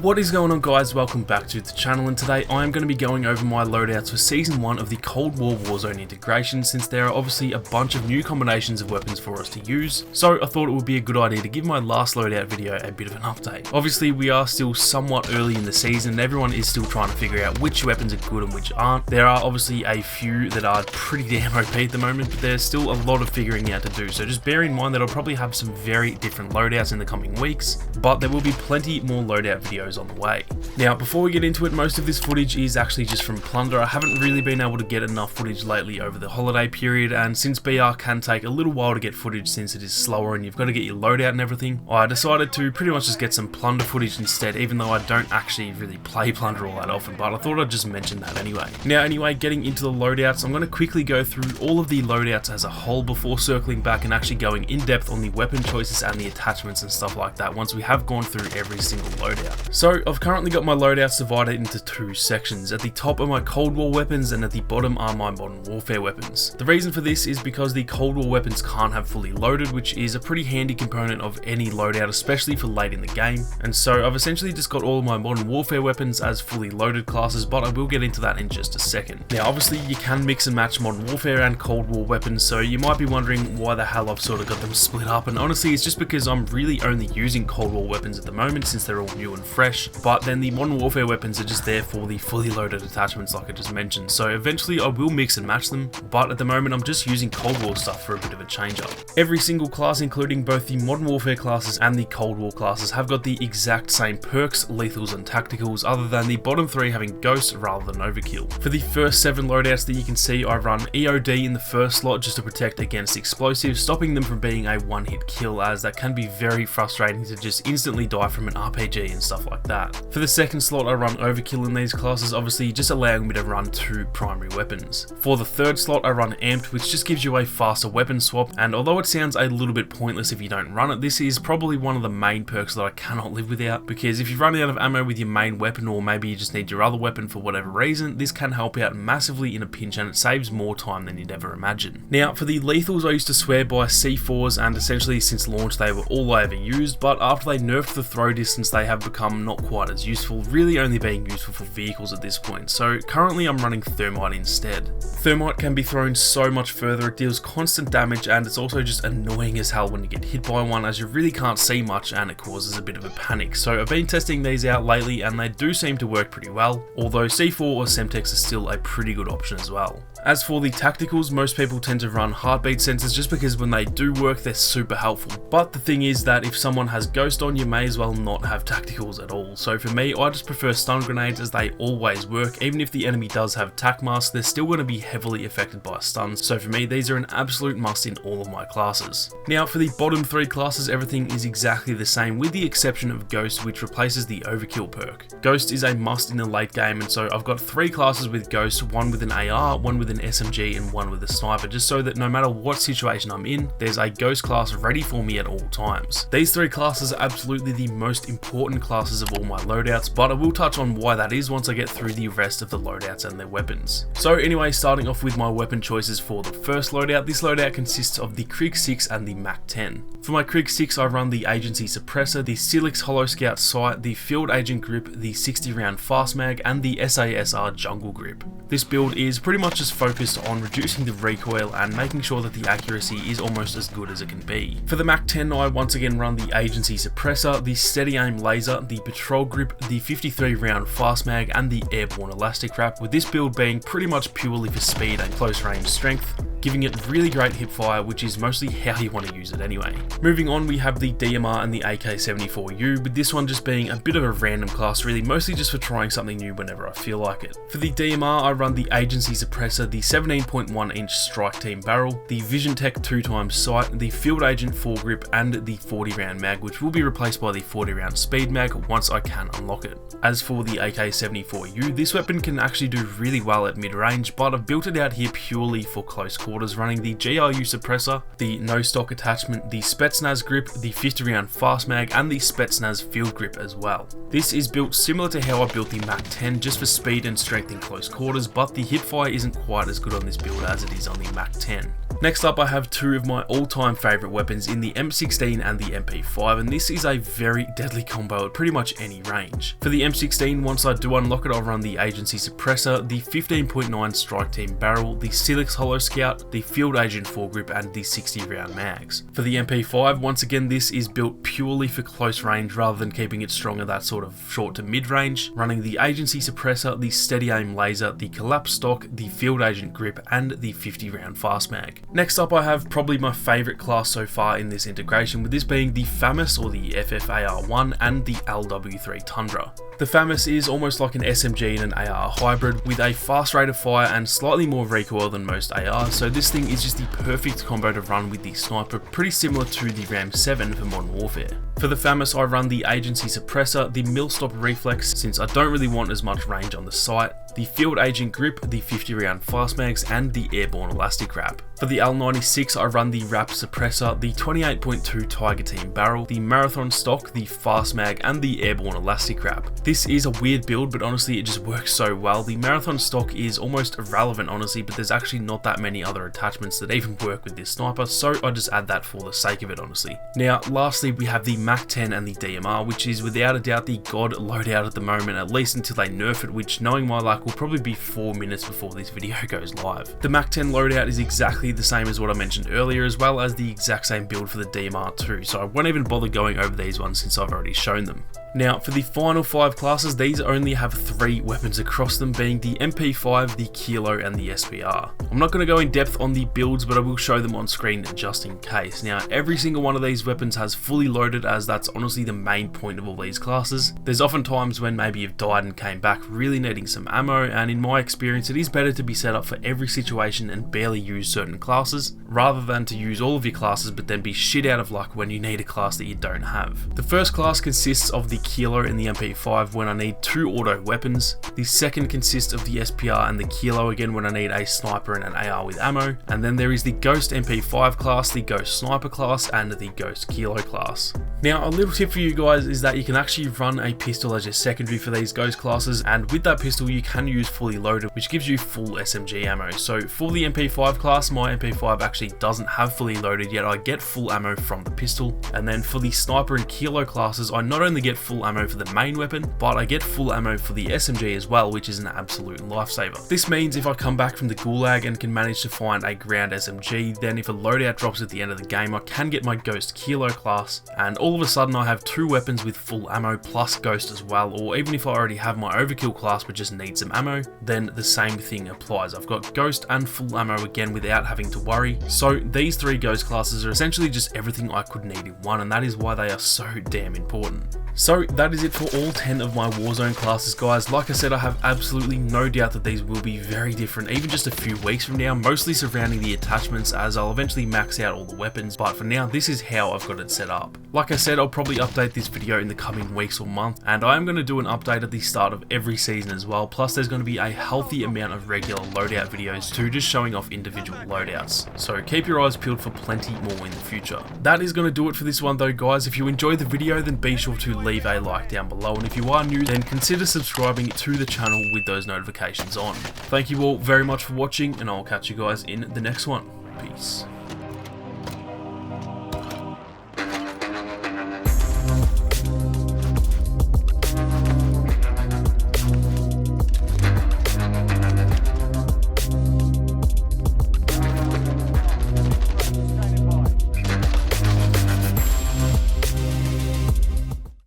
What is going on, guys? Welcome back to the channel, and today I am going to be going over my loadouts for Season 1 of the Cold War Warzone integration, since there are obviously a bunch of new combinations of weapons for us to use, so I thought it would be a good idea to give my last loadout video a bit of an update. Obviously we are still somewhat early in the season and everyone is still trying to figure out which weapons are good and which aren't. There are obviously a few that are pretty damn OP at the moment, but there's still a lot of figuring out to do, so just bear in mind that I'll probably have some very different loadouts in the coming weeks, but there will be plenty more loadout videos on the way. Now, before we get into it, most of this footage is actually just from Plunder. I haven't really been able to get enough footage lately over the holiday period, and since BR can take a little while to get footage since it is slower and you've got to get your loadout and everything, I decided to pretty much just get some Plunder footage instead, even though I don't actually really play Plunder all that often, but I thought I'd just mention that anyway. Now, anyway, getting into the loadouts, I'm going to quickly go through all of the loadouts as a whole before circling back and actually going in depth on the weapon choices and the attachments and stuff like that once we have gone through every single loadout. So, I've currently got my loadouts divided into two sections. At the top are my Cold War weapons and at the bottom are my Modern Warfare weapons. The reason for this is because the Cold War weapons can't have fully loaded, which is a pretty handy component of any loadout, especially for late in the game, and so I've essentially just got all of my Modern Warfare weapons as fully loaded classes, but I will get into that in just a second. Now obviously you can mix and match Modern Warfare and Cold War weapons, so you might be wondering why the hell I've sort of got them split up, and honestly it's just because I'm really only using Cold War weapons at the moment since they're all new and fresh, but then the Modern Warfare weapons are just there for the fully loaded attachments like I just mentioned, so eventually I will mix and match them, but at the moment I'm just using Cold War stuff for a bit of a change up. Every single class, including both the Modern Warfare classes and the Cold War classes, have got the exact same perks, lethals and tacticals, other than the bottom three having Ghost rather than Overkill. For the first 7 loadouts that you can see, I run EOD in the first slot just to protect against explosives, stopping them from being a one-hit kill, as that can be very frustrating to just instantly die from an RPG and stuff like that. For the second slot, I run Overkill in these classes, obviously just allowing me to run 2 primary weapons. For the third slot, I run Amped, which just gives you a faster weapon swap, and although it sounds a little bit pointless if you don't run it, this is probably one of the main perks that I cannot live without, because if you run out of ammo with your main weapon, or maybe you just need your other weapon for whatever reason, this can help out massively in a pinch and it saves more time than you'd ever imagine. Now for the lethals, I used to swear by C4s, and essentially since launch they were all I ever used, but after they nerfed the throw distance they have become not quite as useful, really only being useful for vehicles at this point, so currently I'm running Thermite instead. Thermite can be thrown so much further, it deals constant damage, and it's also just annoying as hell when you get hit by one, as you really can't see much and it causes a bit of a panic. So I've been testing these out lately and they do seem to work pretty well, although C4 or Semtex are still a pretty good option as well. As for the tacticals, most people tend to run heartbeat sensors just because when they do work they're super helpful, but the thing is that if someone has Ghost on, you may as well not have tacticals at all. So for me, I just prefer stun grenades, as they always work. Even if the enemy does have tac mask, they're still going to be heavily affected by stuns, so for me these are an absolute must in all of my classes. Now for the bottom 3 classes, everything is exactly the same with the exception of Ghost, which replaces the Overkill perk. Ghost is a must in the late game, and so I've got 3 classes with Ghost, one with an AR, one with an SMG and one with a sniper, just so that no matter what situation I'm in, there's a Ghost class ready for me at all times. These 3 classes are absolutely the most important classes of all my loadouts, but I will touch on why that is once I get through the rest of the loadouts and their weapons. So anyway, starting off with my weapon choices for the first loadout, this loadout consists of the Krig 6 and the Mac 10. For my Krig 6 I run the Agency Suppressor, the Silix Hollow Scout Sight, the Field Agent Grip, the 60 round Fast Mag and the SASR Jungle Grip. This build is pretty much just focused on reducing the recoil and making sure that the accuracy is almost as good as it can be. For the Mac 10 I once again run the Agency Suppressor, the Steady Aim Laser, the Patrol Grip, the 53 round Fast Mag and the Airborne Elastic Wrap, with this build being pretty much purely for speed and close range strength, giving it really great hip fire, which is mostly how you want to use it anyway. Moving on, we have the DMR and the AK-74U, with this one just being a bit of a random class really, mostly just for trying something new whenever I feel like it. For the DMR I run the Agency Suppressor, the 17.1 inch Strike Team Barrel, the Vision Tech 2x Sight, the Field Agent Foregrip and the 40 round mag, which will be replaced by the 40 round Speed Mag once I can unlock it. As for the AK-74U, this weapon can actually do really well at mid range, but I've built it out here purely for close quarters, running the GRU Suppressor, the No Stock Attachment, the Spetsnaz Grip, the 50 round Fast Mag and the Spetsnaz Field Grip as well. This is built similar to how I built the Mac 10, just for speed and strength in close quarters, but the hipfire isn't quite as good on this build as it is on the Mac 10. Next up, I have two of my all-time favourite weapons in the M16 and the MP5, and this is a very deadly combo at pretty much any range. For the M16, once I do unlock it, I'll run the Agency Suppressor, the 15.9 Strike Team Barrel, the Silex Hollow Scout, the Field Agent Foregrip, and the 60 round mags. For the MP5, once again, this is built purely for close range rather than keeping it strong at that sort of short to mid range, running the Agency Suppressor, the Steady Aim Laser, the Collapse Stock, the Field Agent Grip, and the 50 round fast mag. Next up, I have probably my favourite class so far in this integration, with this being the FAMAS or the FFAR1 and the LW3 Tundra. The FAMAS is almost like an SMG and an AR hybrid with a fast rate of fire and slightly more recoil than most ARs, so this thing is just the perfect combo to run with the sniper, pretty similar to the Ram 7 for Modern Warfare. For the FAMAS, I run the Agency Suppressor, the Millstop Reflex since I don't really want as much range on the sight, the Field Agent Grip, the 50 round fast mags, and the Airborne Elastic Wrap. For the L96, I run the Wrap Suppressor, the 28.2 Tiger Team Barrel, the Marathon Stock, the Fast Mag, and the Airborne Elastic Wrap. This is a weird build, but honestly it just works so well. The Marathon Stock is almost irrelevant honestly, but there's actually not that many other attachments that even work with this sniper, so I just add that for the sake of it honestly. Now lastly, we have the MAC-10 and the DMR, which is without a doubt the god loadout at the moment, at least until they nerf it, which knowing my luck will probably be 4 minutes before this video goes live. The MAC-10 loadout is exactly the same as what I mentioned earlier, as well as the exact same build for the DMR too, so I won't even bother going over these ones since I've already shown them. Now for the final 5 classes, these only have 3 weapons across them, being the MP5, the Kilo, and the SPR. I'm not going to go in depth on the builds, but I will show them on screen just in case. Now every single one of these weapons has fully loaded, as that's honestly the main point of all these classes. There's often times when maybe you've died and came back really needing some ammo, and in my experience it is better to be set up for every situation and barely use certain classes, rather than to use all of your classes but then be shit out of luck when you need a class that you don't have. The first class consists of the Kilo and the MP5 when I need 2 auto weapons. The second consists of the SPR and the Kilo again when I need a sniper and an AR with ammo. And then there is the Ghost MP5 class, the Ghost Sniper class, and the Ghost Kilo class. Now a little tip for you guys is that you can actually run a pistol as your secondary for these Ghost classes, and with that pistol you can use fully loaded, which gives you full SMG ammo. So for the MP5 class, my MP5 actually doesn't have fully loaded, yet I get full ammo from the pistol. And then for the Sniper and Kilo classes, I not only get full ammo for the main weapon, but I get full ammo for the SMG as well, which is an absolute lifesaver. This means if I come back from the gulag and can manage to find a ground SMG, then if a loadout drops at the end of the game, I can get my Ghost Kilo class, and all of a sudden I have 2 weapons with full ammo plus Ghost as well, or even if I already have my Overkill class but just need some ammo, then the same thing applies. I've got Ghost and full ammo again without having to worry. So these 3 Ghost classes are essentially just everything I could need in one, and that is why they are so damn important. So that is it for all 10 of my Warzone classes, guys. Like I said, I have absolutely no doubt that these will be very different, even just a few weeks from now, mostly surrounding the attachments, as I'll eventually max out all the weapons, but for now, this is how I've got it set up. Like I said, I'll probably update this video in the coming weeks or month, and I am going to do an update at the start of every season as well, plus there's going to be a healthy amount of regular loadout videos too, just showing off individual loadouts. So keep your eyes peeled for plenty more in the future. That is going to do it for this one though, guys. If you enjoyed the video, then be sure to leave a like down below, and if you are new, then consider subscribing to the channel with those notifications on. Thank you all very much for watching, and I'll catch you guys in the next one. Peace.